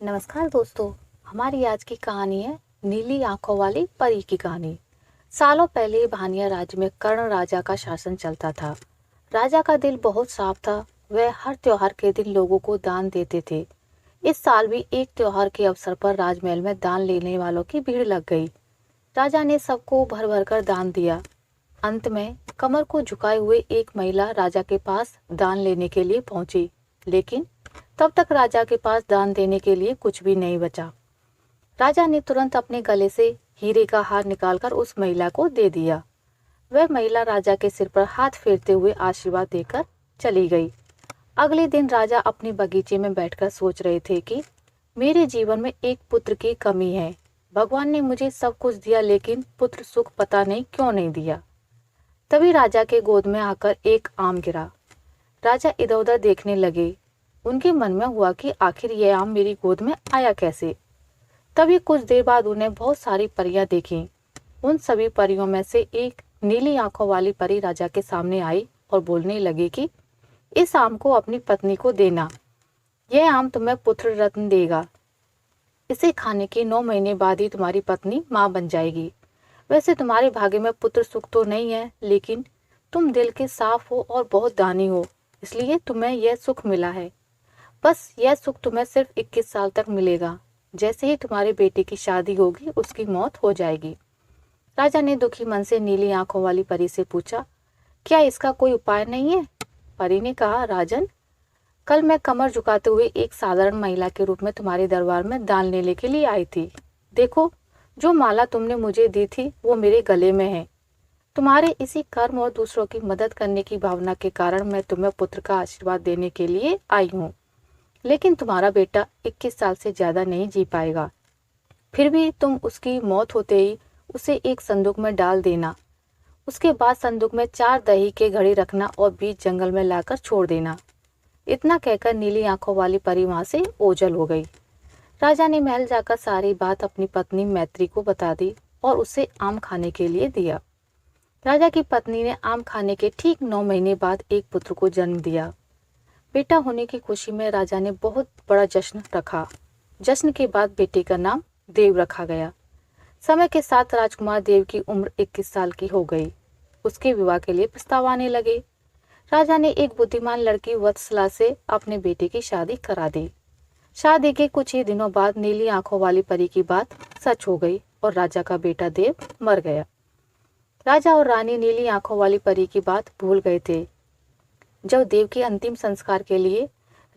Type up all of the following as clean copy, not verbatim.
नमस्कार दोस्तों। हमारी आज की कहानी है नीली आंखों वाली परी की कहानी। सालों पहले भानिया राज्य में कर्ण राजा का शासन चलता था। राजा का दिल बहुत साफ था। वह हर त्योहार के दिन लोगों को दान देते थे। इस साल भी एक त्योहार के अवसर पर राजमहल में दान लेने वालों की भीड़ लग गई। राजा ने सबको भर भर कर दान दिया। अंत में कमर को झुकाए हुए एक महिला राजा के पास दान लेने के लिए पहुंची, लेकिन तब तक राजा के पास दान देने के लिए कुछ भी नहीं बचा। राजा ने तुरंत अपने गले से हीरे का हार निकालकर उस महिला को दे दिया। वह महिला राजा के सिर पर हाथ फेरते हुए आशीर्वाद देकर चली गई। अगले दिन राजा अपने बगीचे में बैठकर सोच रहे थे कि मेरे जीवन में एक पुत्र की कमी है। भगवान ने मुझे सब कुछ दिया, लेकिन पुत्र सुख पता नहीं क्यों नहीं दिया। तभी राजा के गोद में आकर एक आम गिरा। राजा इधर उधर देखने लगे। उनके मन में हुआ कि आखिर यह आम मेरी गोद में आया कैसे। तभी कुछ देर बाद उन्हें बहुत सारी परियां देखीं। उन सभी परियों में से एक नीली आंखों वाली परी राजा के सामने आई और बोलने लगी कि इस आम को अपनी पत्नी को देना। यह आम तुम्हें पुत्र रत्न देगा। इसे खाने के 9 महीने बाद ही तुम्हारी पत्नी माँ बन जाएगी। वैसे तुम्हारे भाग्य में पुत्र सुख तो नहीं है, लेकिन तुम दिल के साफ हो और बहुत दानी हो, इसलिए तुम्हें यह सुख मिला है। बस यह सुख तुम्हें सिर्फ 21 साल तक मिलेगा। जैसे ही तुम्हारे बेटे की शादी होगी, उसकी मौत हो जाएगी। राजा ने दुखी मन से नीली आंखों वाली परी से पूछा, क्या इसका कोई उपाय नहीं है? परी ने कहा, राजन, कल मैं कमर झुकाते हुए एक साधारण महिला के रूप में तुम्हारे दरबार में दान लेने के लिए आई थी। देखो, जो माला तुमने मुझे दी थी वो मेरे गले में है। तुम्हारे इसी कर्म और दूसरों की मदद करने की भावना के कारण मैं तुम्हें पुत्र का आशीर्वाद देने के लिए आई हूँ। लेकिन तुम्हारा बेटा 21 साल से ज्यादा नहीं जी पाएगा। फिर भी तुम उसकी मौत होते ही उसे एक संदूक में डाल देना। उसके बाद संदूक में 4 दही के घड़े रखना और बीच जंगल में लाकर छोड़ देना। इतना कहकर नीली आंखों वाली परी वहां से ओझल हो गई। राजा ने महल जाकर सारी बात अपनी पत्नी मैत्री को बता दी और उसे आम खाने के लिए दिया। राजा की पत्नी ने आम खाने के ठीक 9 महीने बाद एक पुत्र को जन्म दिया। बेटा होने की खुशी में राजा ने बहुत बड़ा जश्न रखा। जश्न के बाद बेटे का नाम देव रखा गया। समय के साथ राजकुमार देव की उम्र 21 साल की हो गई। उसके विवाह के लिए प्रस्ताव आने लगे। राजा ने एक बुद्धिमान लड़की वत्सला से अपने बेटे की शादी करा दी। शादी के कुछ ही दिनों बाद नीली आंखों वाली परी की बात सच हो गई और राजा का बेटा देव मर गया। राजा और रानी नीली आंखों वाली परी की बात भूल गए थे। जब देव के अंतिम संस्कार के लिए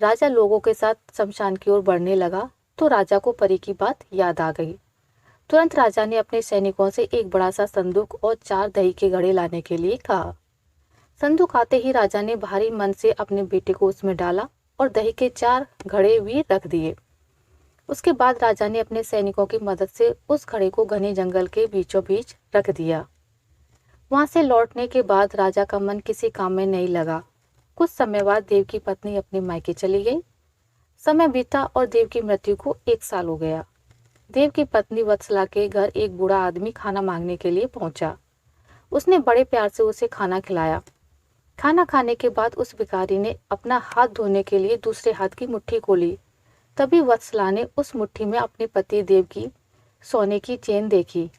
राजा लोगों के साथ शमशान की ओर बढ़ने लगा तो राजा को परी की बात याद आ गई। तुरंत राजा ने अपने सैनिकों से एक बड़ा सा संदूक और 4 दही के घड़े लाने के लिए कहा। संदूक आते ही राजा ने भारी मन से अपने बेटे को उसमें डाला और दही के 4 घड़े भी रख दिए। उसके बाद राजा ने अपने सैनिकों की मदद से उस घड़े को घने जंगल के बीचों बीच रख दिया। वहां से लौटने के बाद राजा का मन किसी काम में नहीं लगा। कुछ समय बाद देव की पत्नी अपने मायके चली गई। समय बीता और देव की मृत्यु को 1 साल हो गया। देव की पत्नी वत्सला के घर एक बूढ़ा आदमी खाना मांगने के लिए पहुंचा। उसने बड़े प्यार से उसे खाना खिलाया। खाना खाने के बाद उस भिखारी ने अपना हाथ धोने के लिए दूसरे हाथ की मुट्ठी खोली। तभी वत्सला ने उस मुट्ठी में अपने पति देव की सोने की चेन देखी।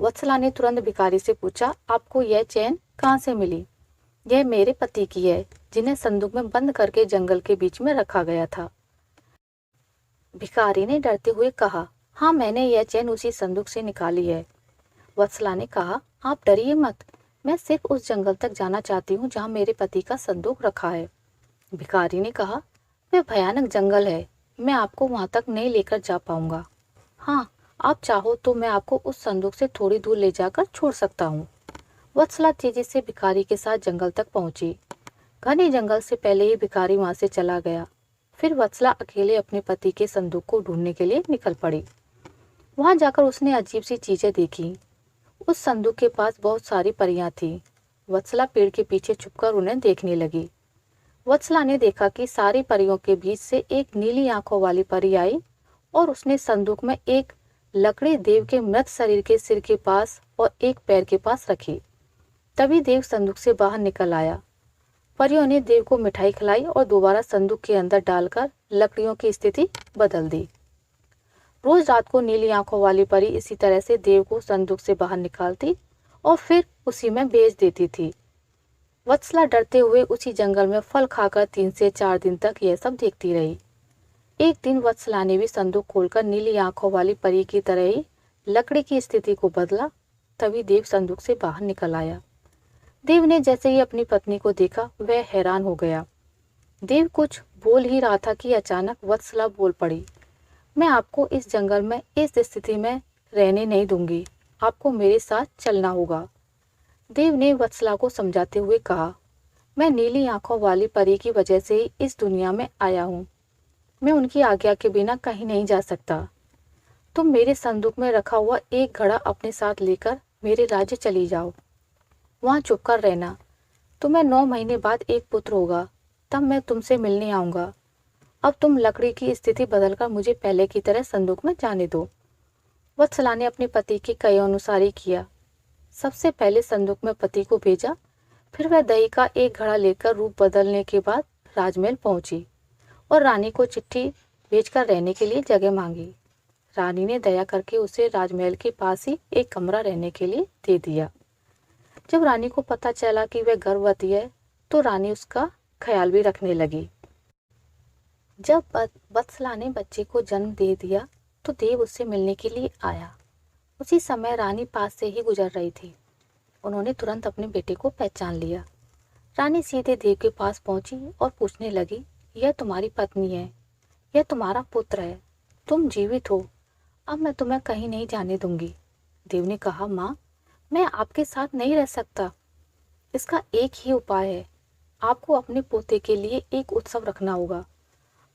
वत्सला ने तुरंत भिखारी से पूछा, आपको यह चेन कहाँ से मिली? यह मेरे पति की है, जिन्हें संदूक में बंद करके जंगल के बीच में रखा गया था। भिखारी ने डरते हुए कहा, हाँ, मैंने यह चेन उसी संदूक से निकाली है। वत्सला ने कहा, आप डरिए मत, मैं सिर्फ उस जंगल तक जाना चाहती हूँ जहाँ मेरे पति का संदूक रखा है। भिखारी ने कहा, वह भयानक जंगल है, मैं आपको वहां तक नहीं लेकर जा पाऊंगा। हाँ, आप चाहो तो मैं आपको उस संदूक से थोड़ी दूर ले जाकर छोड़ सकता हूँ। वत्सला तेजी से भिखारी के साथ जंगल तक पहुंची। घने जंगल से पहले ही भिखारी वहां से चला गया। फिर वत्सला अकेले अपने पति के संदूक को ढूंढने के लिए निकल पड़ी। वहां जाकर उसने अजीब सी चीजें देखी। उस संदूक के पास बहुत सारी परियां थीं। वत्सला पेड़ के पीछे छुपकर उन्हें देखने लगी। वत्सला ने देखा कि सारी परियों के बीच से एक नीली आंखों वाली परी आई और उसने संदूक में एक लकड़ी देव के मृत शरीर के सिर के पास और एक पैर के पास रखी। तभी देव संदूक से बाहर निकल आया। परियों ने देव को मिठाई खिलाई और दोबारा संदूक के अंदर डालकर लकड़ियों की स्थिति बदल दी। रोज रात को नीली आंखों वाली परी इसी तरह से देव को संदूक से बाहर निकालती और फिर उसी में बेच देती थी। वत्सला डरते हुए उसी जंगल में फल खाकर 3 से 4 दिन तक यह सब देखती रही। एक दिन वत्सला ने भी संदूक खोलकर नीली आंखों वाली परी की तरह ही लकड़ी की स्थिति को बदला। तभी देव संदूक से बाहर निकल आया। देव ने जैसे ही अपनी पत्नी को देखा वह हैरान हो गया। देव कुछ बोल ही रहा था कि अचानक वत्सला बोल पड़ी, मैं आपको इस जंगल में इस स्थिति में रहने नहीं दूंगी, आपको मेरे साथ चलना होगा। देव ने वत्सला को समझाते हुए कहा, मैं नीली आंखों वाली परी की वजह से ही इस दुनिया में आया हूँ। मैं उनकी आज्ञा के बिना कहीं नहीं जा सकता। तुम मेरे संदूक में रखा हुआ एक घड़ा अपने साथ लेकर मेरे राज्य चली जाओ। वहाँ चुप कर रहना। तुम्हें 9 महीने बाद एक पुत्र होगा, तब मैं तुमसे मिलने आऊँगा। अब तुम लकड़ी की स्थिति बदलकर मुझे पहले की तरह संदूक में जाने दो। वत्सला ने अपने पति के कहे अनुसार ही किया। सबसे पहले संदूक में पति को भेजा, फिर वह दही का एक घड़ा लेकर रूप बदलने के बाद राजमहल पहुंची और रानी को चिट्ठी भेजकर रहने के लिए जगह मांगी। रानी ने दया करके उसे राजमहल के पास ही एक कमरा रहने के लिए दे दिया। जब रानी को पता चला कि वह गर्भवती है तो रानी उसका ख्याल भी रखने लगी। जब वत्सला ने बच्चे को जन्म दे दिया तो देव उससे मिलने के लिए आया। उसी समय रानी पास से ही गुजर रही थी। उन्होंने तुरंत अपने बेटे को पहचान लिया। रानी सीधे देव के पास पहुंची और पूछने लगी, यह तुम्हारी पत्नी है, यह तुम्हारा पुत्र है, तुम जीवित हो, अब मैं तुम्हें कहीं नहीं जाने दूंगी। देव ने कहा, माँ, मैं आपके साथ नहीं रह सकता। इसका एक ही उपाय है, आपको अपने पोते के लिए एक उत्सव रखना होगा।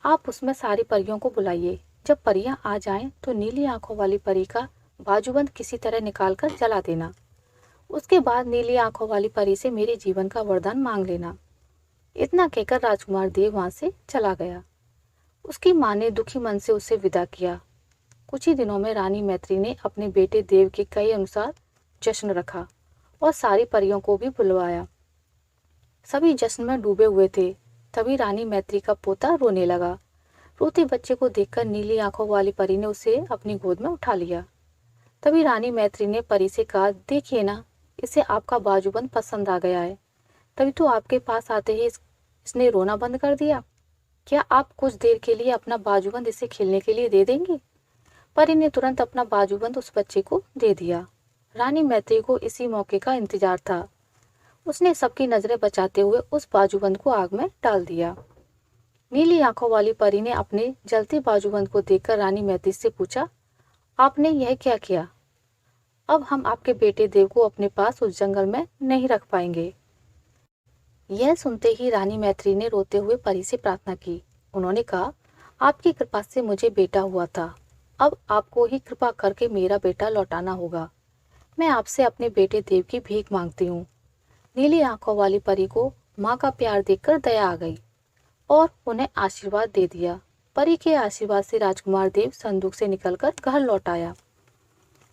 आप उसमें सारी परियों को बुलाइए। जब परियां आ जाएं तो नीली आंखों वाली परी का बाजूबंद किसी तरह निकालकर जला देना। उसके बाद नीली आंखों वाली परी से मेरे जीवन का वरदान मांग लेना। इतना कहकर राजकुमार देव वहां से चला गया। उसकी माँ ने दुखी मन से उसे विदा किया। कुछ ही दिनों में रानी मैत्री ने अपने बेटे देव के कहे अनुसार जश्न रखा और सारी परियों को भी बुलवाया। सभी जश्न में डूबे हुए थे। तभी रानी मैत्री का पोता रोने लगा। रोते बच्चे को देखकर नीली आंखों वाली परी ने उसे अपनी गोद में उठा लिया। तभी रानी मैत्री ने परी से कहा, देखिए ना, इसे आपका बाजूबंद पसंद आ गया है। तभी तो आपके पास आते ही इसने रोना बंद कर दिया। क्या आप कुछ देर के लिए अपना बाजूबंद इसे खेलने के लिए दे देंगी? परी ने तुरंत अपना बाजूबंद उस बच्चे को दे दिया। रानी मैत्री को इसी मौके का इंतजार था। उसने सबकी नजरें बचाते हुए उस बाजूबंद को आग में डाल दिया। नीली आंखों वाली परी ने अपने जलते बाजूबंद को देखकर रानी मैत्री से पूछा, आपने यह क्या किया? अब हम आपके बेटे देव को अपने पास उस जंगल में नहीं रख पाएंगे। यह सुनते ही रानी मैत्री ने रोते हुए परी से प्रार्थना की। उन्होंने कहा, आपकी कृपा से मुझे बेटा हुआ था, अब आपको ही कृपा करके मेरा बेटा लौटाना होगा। मैं आपसे अपने बेटे देव की भीख मांगती हूँ। नीली आंखों वाली परी को माँ का प्यार देखकर दया आ गई और उन्हें आशीर्वाद दे दिया। परी के आशीर्वाद से राजकुमार देव संदूक से निकलकर घर लौट आया।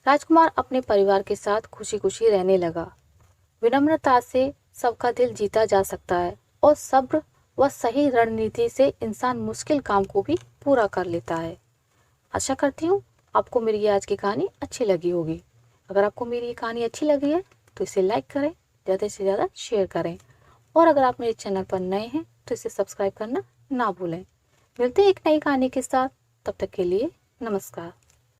राजकुमार अपने परिवार के साथ खुशी खुशी रहने लगा। विनम्रता से सबका दिल जीता जा सकता है और सब्र व सही रणनीति से इंसान मुश्किल काम को भी पूरा कर लेता है। आशा करती हूँ आपको मेरी ये आज की कहानी अच्छी लगी होगी। अगर आपको मेरी ये कहानी अच्छी लगी है तो इसे लाइक करें, ज़्यादा से ज़्यादा शेयर करें और अगर आप मेरे चैनल पर नए हैं तो इसे सब्सक्राइब करना ना भूलें। मिलते हैं एक नई कहानी के साथ, तब तक के लिए नमस्कार।